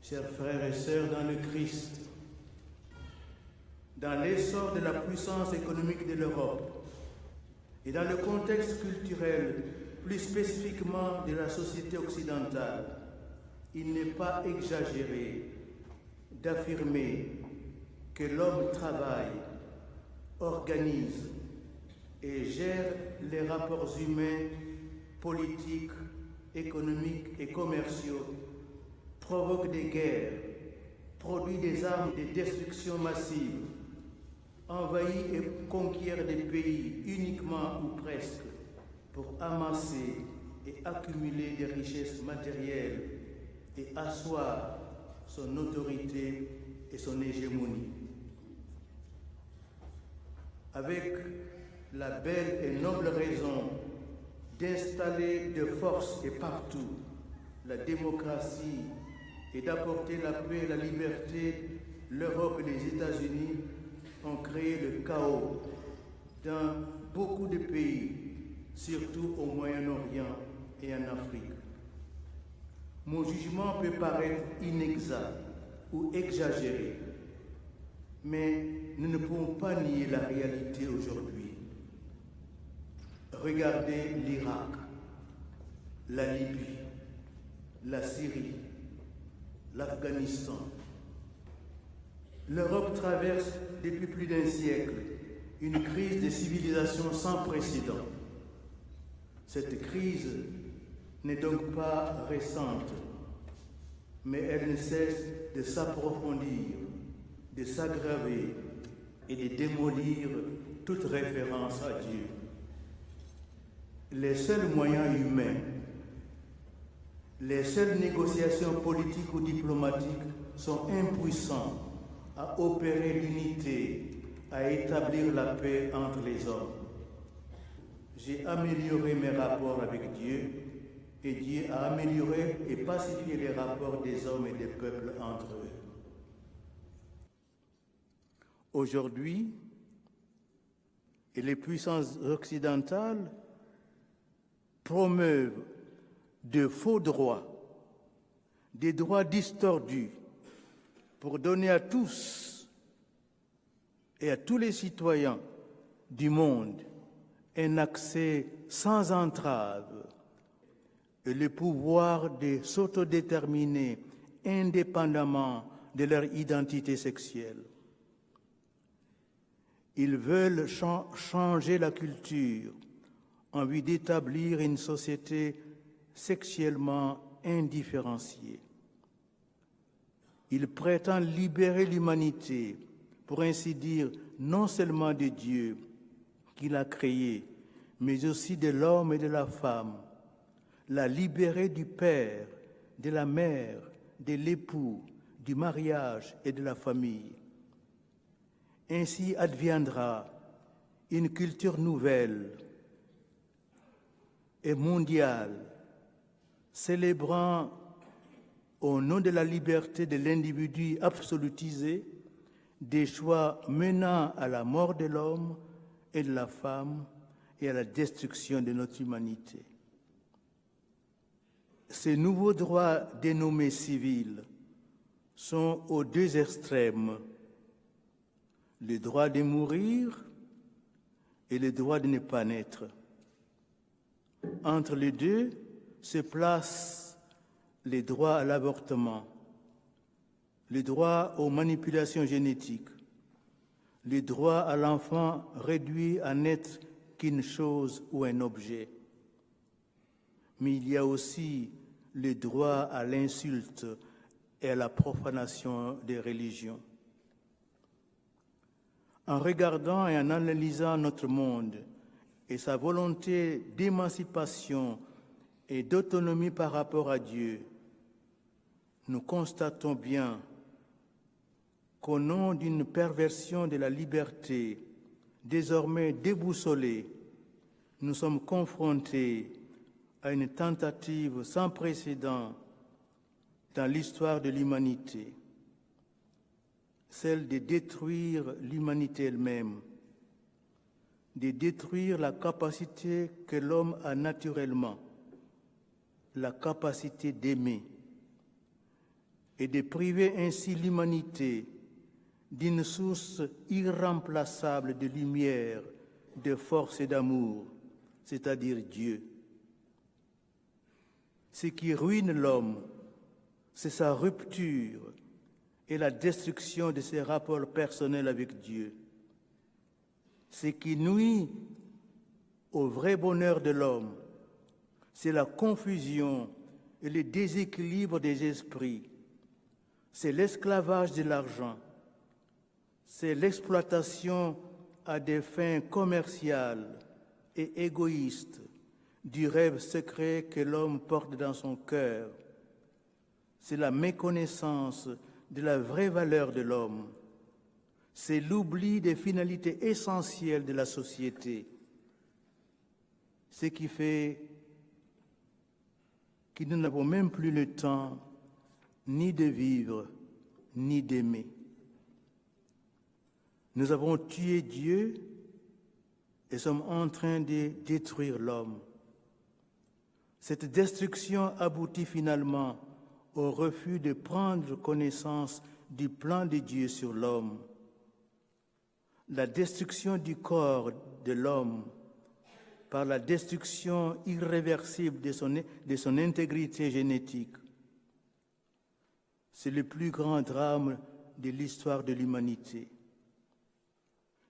Chers frères et sœurs dans le Christ, dans l'essor de la puissance économique de l'Europe et dans le contexte culturel, plus spécifiquement de la société occidentale, il n'est pas exagéré d'affirmer que l'homme travaille, organise et gère les rapports humains, politiques, économiques et commerciaux, provoque des guerres, produit des armes de destruction massive, envahit et conquiert des pays uniquement ou presque pour amasser et accumuler des richesses matérielles et asseoir son autorité et son hégémonie. Avec la belle et noble raison d'installer de force et partout la démocratie et d'apporter la paix et la liberté, l'Europe et les États-Unis ont créé le chaos dans beaucoup de pays, surtout au Moyen-Orient et en Afrique. Mon jugement peut paraître inexact ou exagéré, mais nous ne pouvons pas nier la réalité aujourd'hui. Regardez l'Irak, la Libye, la Syrie, l'Afghanistan. L'Europe traverse depuis plus d'un siècle une crise de civilisation sans précédent. Cette crise n'est donc pas récente, mais elle ne cesse de s'approfondir, de s'aggraver et de démolir toute référence à Dieu. Les seuls moyens humains, les seules négociations politiques ou diplomatiques sont impuissants à opérer l'unité, à établir la paix entre les hommes. J'ai amélioré mes rapports avec Dieu et Dieu a amélioré et pacifié les rapports des hommes et des peuples entre eux. Aujourd'hui, les puissances occidentales promeuvent de faux droits, des droits distordus, pour donner à tous et à tous les citoyens du monde un accès sans entrave et le pouvoir de s'autodéterminer indépendamment de leur identité sexuelle. Ils veulent changer la culture en vue d'établir une société sexuellement indifférenciée. Ils prétendent libérer l'humanité, pour ainsi dire, non seulement de Dieu qui l'a créé, mais aussi de l'homme et de la femme, la libérer du père, de la mère, de l'époux, du mariage et de la famille. Ainsi adviendra une culture nouvelle et mondiale, célébrant au nom de la liberté de l'individu absolutisé, des choix menant à la mort de l'homme et de la femme et à la destruction de notre humanité. Ces nouveaux droits dénommés civils sont aux deux extrêmes, le droit de mourir et le droit de ne pas naître. Entre les deux se placent les droits à l'avortement, le droit aux manipulations génétiques, le droit à l'enfant réduit à n'être qu'une chose ou un objet. Mais il y a aussi le droit à l'insulte et à la profanation des religions. En regardant et en analysant notre monde et sa volonté d'émancipation et d'autonomie par rapport à Dieu, nous constatons bien qu'au nom d'une perversion de la liberté, désormais déboussolée, nous sommes confrontés à une tentative sans précédent dans l'histoire de l'humanité, celle de détruire l'humanité elle-même, de détruire la capacité que l'homme a naturellement, la capacité d'aimer, et de priver ainsi l'humanité d'une source irremplaçable de lumière, de force et d'amour, c'est-à-dire Dieu. Ce qui ruine l'homme, c'est sa rupture et la destruction de ses rapports personnels avec Dieu. Ce qui nuit au vrai bonheur de l'homme, c'est la confusion et le déséquilibre des esprits. C'est l'esclavage de l'argent. C'est l'exploitation à des fins commerciales et égoïstes du rêve secret que l'homme porte dans son cœur. C'est la méconnaissance de la vraie valeur de l'homme. C'est l'oubli des finalités essentielles de la société. Ce qui fait que nous n'avons même plus le temps ni de vivre, ni d'aimer. Nous avons tué Dieu et sommes en train de détruire l'homme. Cette destruction aboutit finalement au refus de prendre connaissance du plan de Dieu sur l'homme. La destruction du corps de l'homme par la destruction irréversible de son intégrité génétique. C'est le plus grand drame de l'histoire de l'humanité.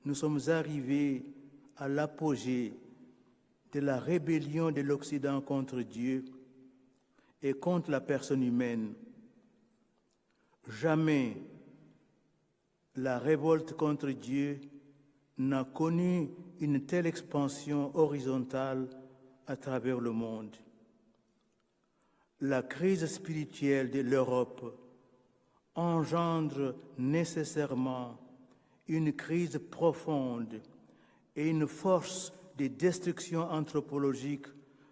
Nous sommes arrivés à l'apogée de la rébellion de l'Occident contre Dieu et contre la personne humaine. Jamais la révolte contre Dieu n'a connu une telle expansion horizontale à travers le monde. La crise spirituelle de l'Europe engendre nécessairement une crise profonde et une force de destruction anthropologique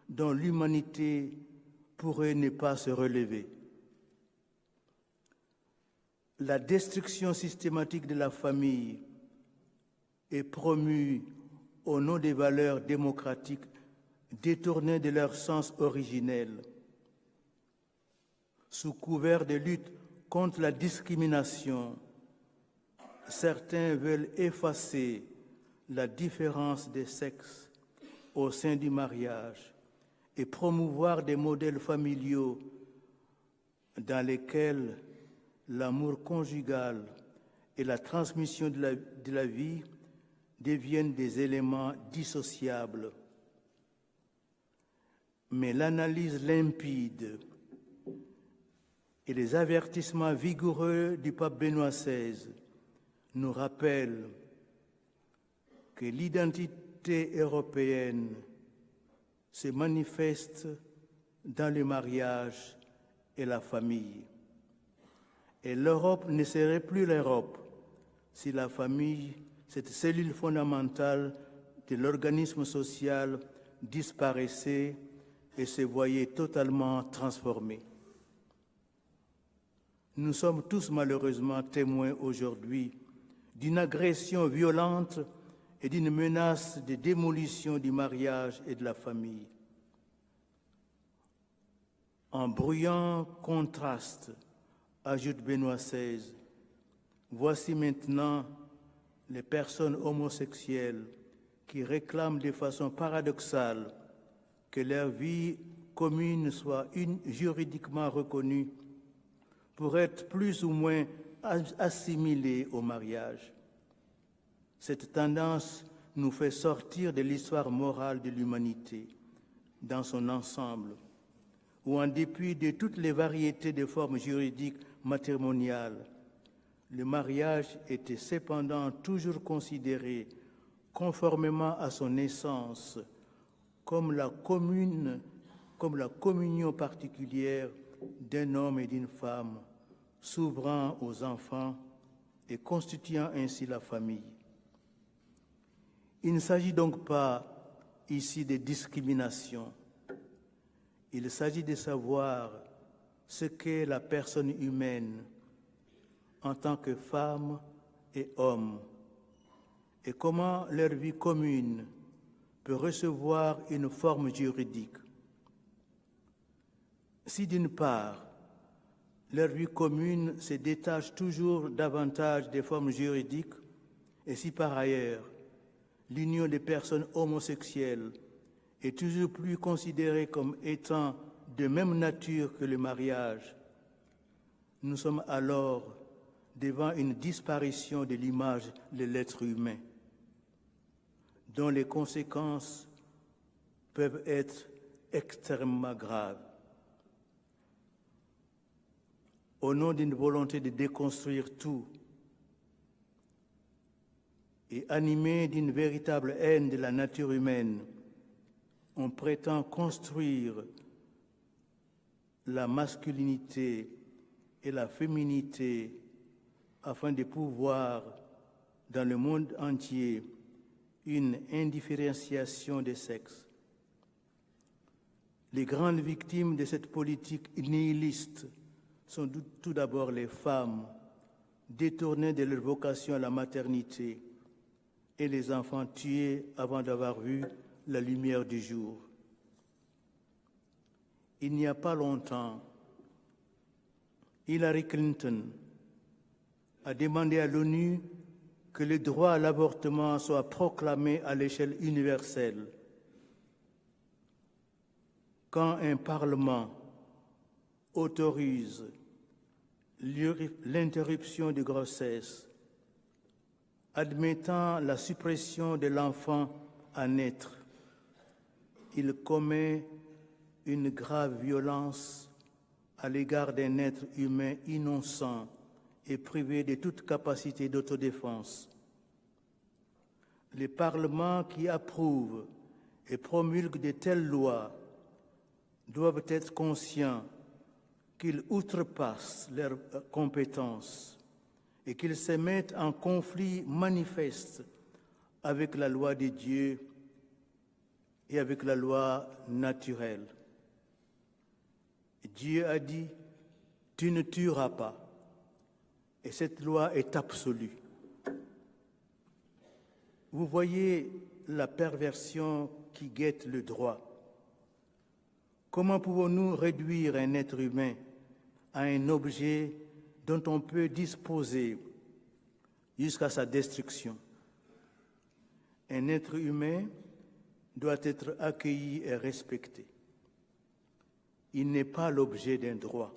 dont l'humanité pourrait ne pas se relever. La destruction systématique de la famille est promue au nom des valeurs démocratiques détournées de leur sens originel. Sous couvert de lutte contre la discrimination, certains veulent effacer la différence des sexes au sein du mariage et promouvoir des modèles familiaux dans lesquels l'amour conjugal et la transmission de la vie deviennent des éléments dissociables. Mais l'analyse limpide et les avertissements vigoureux du pape Benoît XVI nous rappellent que l'identité européenne se manifeste dans le mariage et la famille. Et l'Europe ne serait plus l'Europe si la famille, cette cellule fondamentale de l'organisme social, disparaissait et se voyait totalement transformée. Nous sommes tous malheureusement témoins aujourd'hui d'une agression violente et d'une menace de démolition du mariage et de la famille. En bruyant contraste, ajoute Benoît XVI, voici maintenant les personnes homosexuelles qui réclament de façon paradoxale que leur vie commune soit juridiquement reconnue pour être plus ou moins assimilée au mariage. Cette tendance nous fait sortir de l'histoire morale de l'humanité dans son ensemble, où en dépit de toutes les variétés de formes juridiques matrimoniales, le mariage était cependant toujours considéré, conformément à son essence, comme la communion particulière d'un homme et d'une femme, s'ouvrant aux enfants et constituant ainsi la famille. Il ne s'agit donc pas ici de discrimination. Il s'agit de savoir ce qu'est la personne humaine en tant que femme et homme et comment leur vie commune peut recevoir une forme juridique. Si d'une part, leur vie commune se détache toujours davantage des formes juridiques, et si par ailleurs l'union des personnes homosexuelles est toujours plus considérée comme étant de même nature que le mariage, nous sommes alors devant une disparition de l'image de l'être humain, dont les conséquences peuvent être extrêmement graves. Au nom d'une volonté de déconstruire tout et animé d'une véritable haine de la nature humaine, on prétend construire la masculinité et la féminité afin de pouvoir, dans le monde entier, une indifférenciation des sexes. Les grandes victimes de cette politique nihiliste sont tout d'abord les femmes, détournées de leur vocation à la maternité, et les enfants tués avant d'avoir vu la lumière du jour. Il n'y a pas longtemps, Hillary Clinton a demandé à l'ONU que le droit à l'avortement soit proclamé à l'échelle universelle. Quand un Parlement autorise l'interruption de grossesse, admettant la suppression de l'enfant à naître, il commet une grave violence à l'égard d'un être humain innocent et privé de toute capacité d'autodéfense. Les parlements qui approuvent et promulguent de telles lois doivent être conscients qu'ils outrepassent leurs compétences et qu'ils se mettent en conflit manifeste avec la loi de Dieu et avec la loi naturelle. Dieu a dit « Tu ne tueras pas ». Et cette loi est absolue. Vous voyez la perversion qui guette le droit. Comment pouvons-nous réduire un être humain à un objet dont on peut disposer jusqu'à sa destruction? Un être humain doit être accueilli et respecté. Il n'est pas l'objet d'un droit.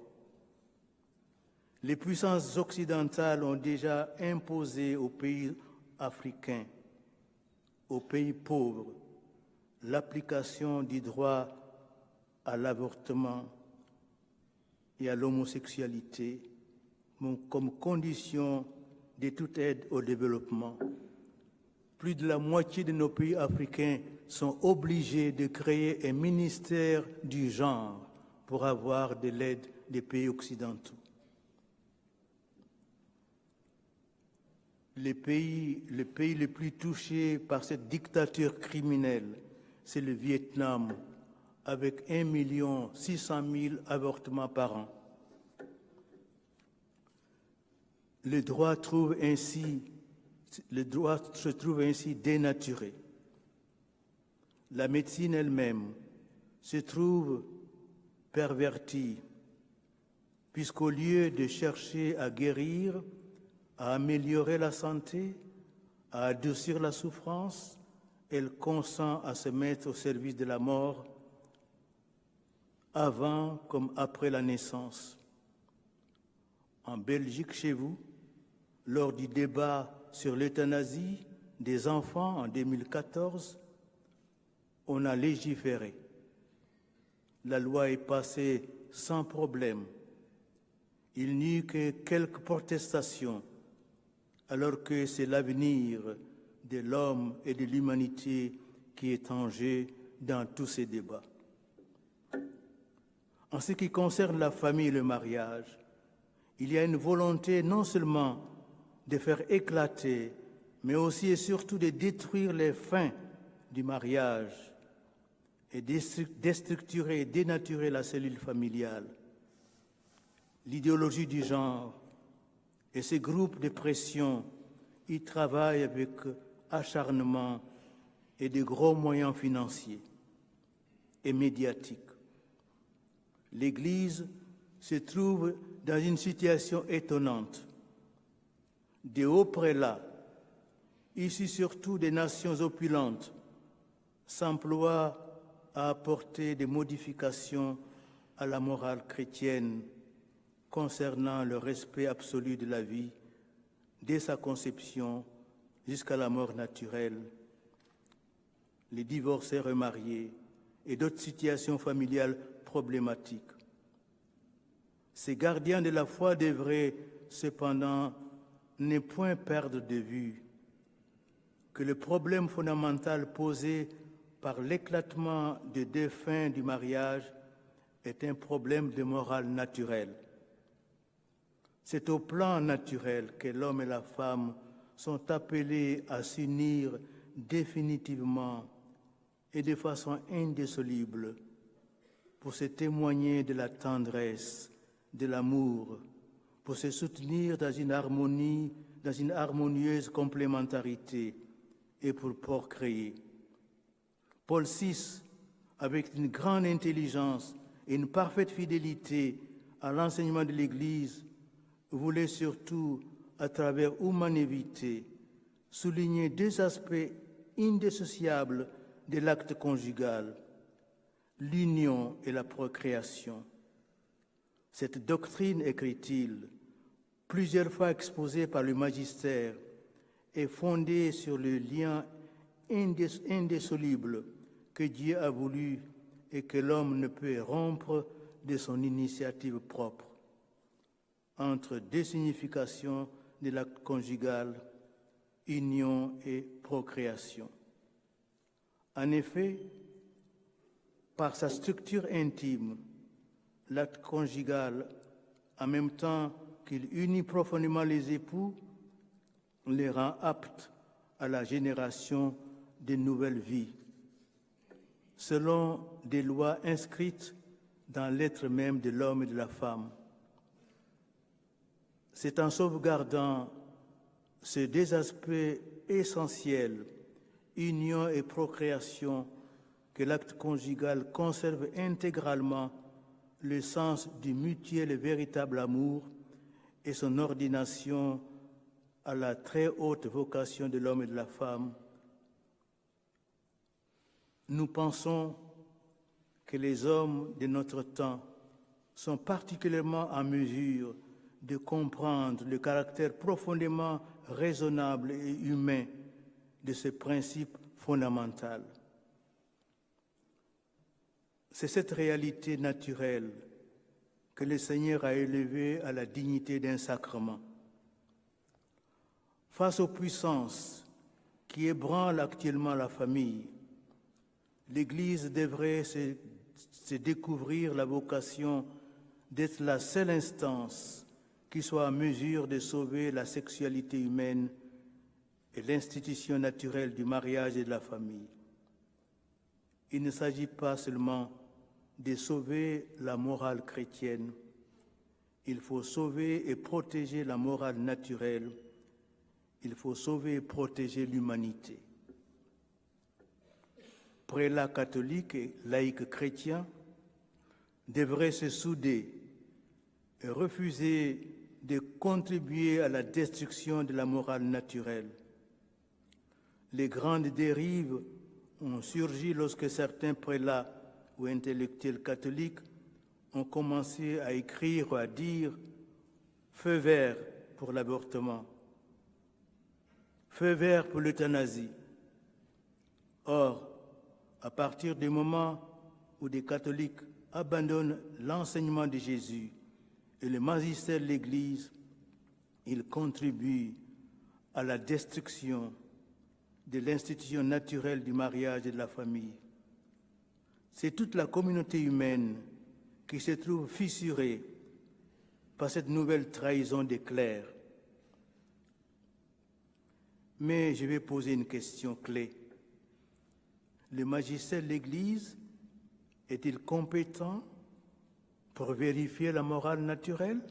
Les puissances occidentales ont déjà imposé aux pays africains, aux pays pauvres, l'application du droit à l'avortement et à l'homosexualité comme condition de toute aide au développement. Plus de la moitié de nos pays africains sont obligés de créer un ministère du genre pour avoir de l'aide des pays occidentaux. Le pays le plus touché par cette dictature criminelle, c'est le Vietnam, avec 1 600 000 avortements par an. Le droit se trouve ainsi dénaturé. La médecine elle-même se trouve pervertie, puisqu'au lieu de chercher à guérir, à améliorer la santé, à adoucir la souffrance, elle consent à se mettre au service de la mort avant comme après la naissance. En Belgique, chez vous, lors du débat sur l'euthanasie des enfants en 2014, on a légiféré. La loi est passée sans problème. Il n'y eut que quelques protestations, alors que c'est l'avenir de l'homme et de l'humanité qui est en jeu dans tous ces débats. En ce qui concerne la famille et le mariage, il y a une volonté non seulement de faire éclater, mais aussi et surtout de détruire les fins du mariage et déstructurer et dénaturer la cellule familiale. L'idéologie du genre et ces groupes de pression y travaillent avec acharnement et de gros moyens financiers et médiatiques. L'Église se trouve dans une situation étonnante. Des hauts prélats, issus surtout des nations opulentes, s'emploient à apporter des modifications à la morale chrétienne concernant le respect absolu de la vie, dès sa conception jusqu'à la mort naturelle, les divorcés remariés et d'autres situations familiales problématiques. Ces gardiens de la foi devraient cependant ne point perdre de vue que le problème fondamental posé par l'éclatement des deux fins du mariage est un problème de morale naturelle. C'est au plan naturel que l'homme et la femme sont appelés à s'unir définitivement et de façon indissoluble pour se témoigner de la tendresse, de l'amour, pour se soutenir dans une harmonie, dans une harmonieuse complémentarité et pour procréer. Paul VI, avec une grande intelligence et une parfaite fidélité à l'enseignement de l'Église, voulait surtout, à travers humanité, souligner deux aspects indissociables de l'acte conjugal, l'union et la procréation. Cette doctrine, écrit-il, plusieurs fois exposée par le magistère, est fondée sur le lien indissoluble que Dieu a voulu et que l'homme ne peut rompre de son initiative propre, entre deux significations de l'acte conjugal, union et procréation. En effet, par sa structure intime, l'acte conjugal, en même temps qu'il unit profondément les époux, les rend aptes à la génération de nouvelles vies, selon des lois inscrites dans l'être même de l'homme et de la femme. C'est en sauvegardant ces deux aspects essentiels, union et procréation, que l'acte conjugal conserve intégralement le sens du mutuel et véritable amour et son ordination à la très haute vocation de l'homme et de la femme. Nous pensons que les hommes de notre temps sont particulièrement en mesure de comprendre le caractère profondément raisonnable et humain de ce principe fondamental. C'est cette réalité naturelle que le Seigneur a élevée à la dignité d'un sacrement. Face aux puissances qui ébranlent actuellement la famille, l'Église devrait se découvrir la vocation d'être la seule instance qui soit en mesure de sauver la sexualité humaine et l'institution naturelle du mariage et de la famille. Il ne s'agit pas seulement de sauver la morale chrétienne, il faut sauver et protéger la morale naturelle, il faut sauver et protéger l'humanité. Prélats catholiques et laïcs chrétiens devraient se souder et refuser de contribuer à la destruction de la morale naturelle. Les grandes dérives ont surgi lorsque certains prélats ou intellectuels catholiques ont commencé à écrire ou à dire « feu vert pour l'avortement »,« feu vert pour l'euthanasie ». Or, à partir du moment où des catholiques abandonnent l'enseignement de Jésus et le magistère de l'Église, ils contribuent à la destruction de l'institution naturelle du mariage et de la famille. C'est toute la communauté humaine qui se trouve fissurée par cette nouvelle trahison des clercs. Mais je vais poser une question clé. Le magistère de l'Église est-il compétent pour vérifier la morale naturelle?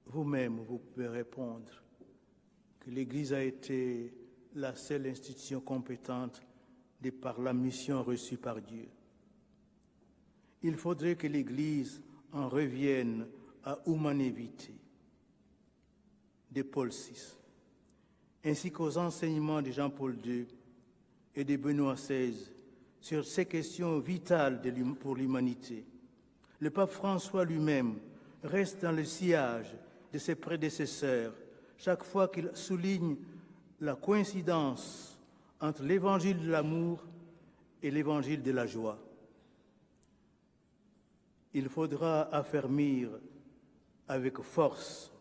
Vous-même, vous pouvez répondre que l'Église a été la seule institution compétente de par la mission reçue par Dieu. il faudrait que l'Église en revienne à humanité de Paul VI, ainsi qu'aux enseignements de Jean-Paul II et de Benoît XVI sur ces questions vitales pour l'humanité. Le pape François lui-même reste dans le sillage de ses prédécesseurs chaque fois qu'il souligne la coïncidence entre l'évangile de l'amour et l'évangile de la joie. Il faudra affermir avec force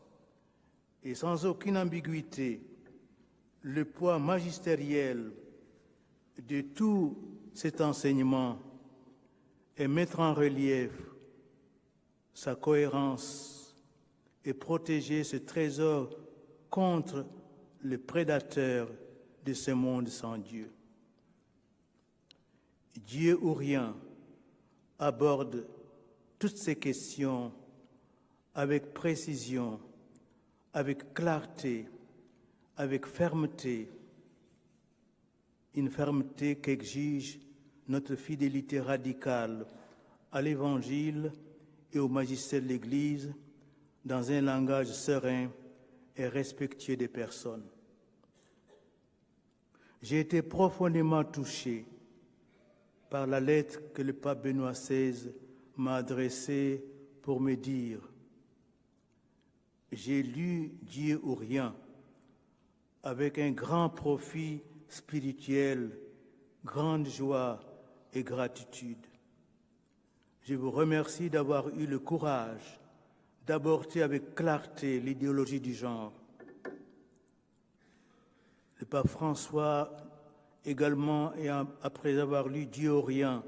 et sans aucune ambiguïté le poids magistériel de tout cet enseignement et mettre en relief sa cohérence et protéger ce trésor contre les prédateurs de ce monde sans Dieu. Dieu ou rien aborde toutes ces questions avec précision, avec clarté, avec fermeté, une fermeté qu'exige notre fidélité radicale à l'Évangile et au magistère de l'Église dans un langage serein et respectueux des personnes. J'ai été profondément touché par la lettre que le pape Benoît XVI m'a adressée pour me dire « J'ai lu Dieu ou rien avec un grand profit spirituel, grande joie et gratitude. Je vous remercie d'avoir eu le courage d'aborder avec clarté l'idéologie du genre. » Le pape François également, et après avoir lu Dieu ou rien,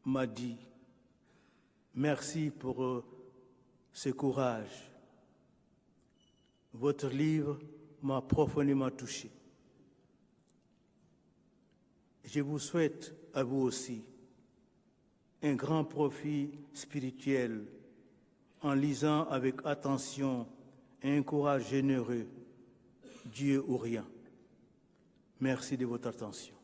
m'a dit « Merci pour ce courage. Votre livre m'a profondément touché. » Je vous souhaite à vous aussi un grand profit spirituel en lisant avec attention et un courage généreux Dieu ou rien. Merci de votre attention.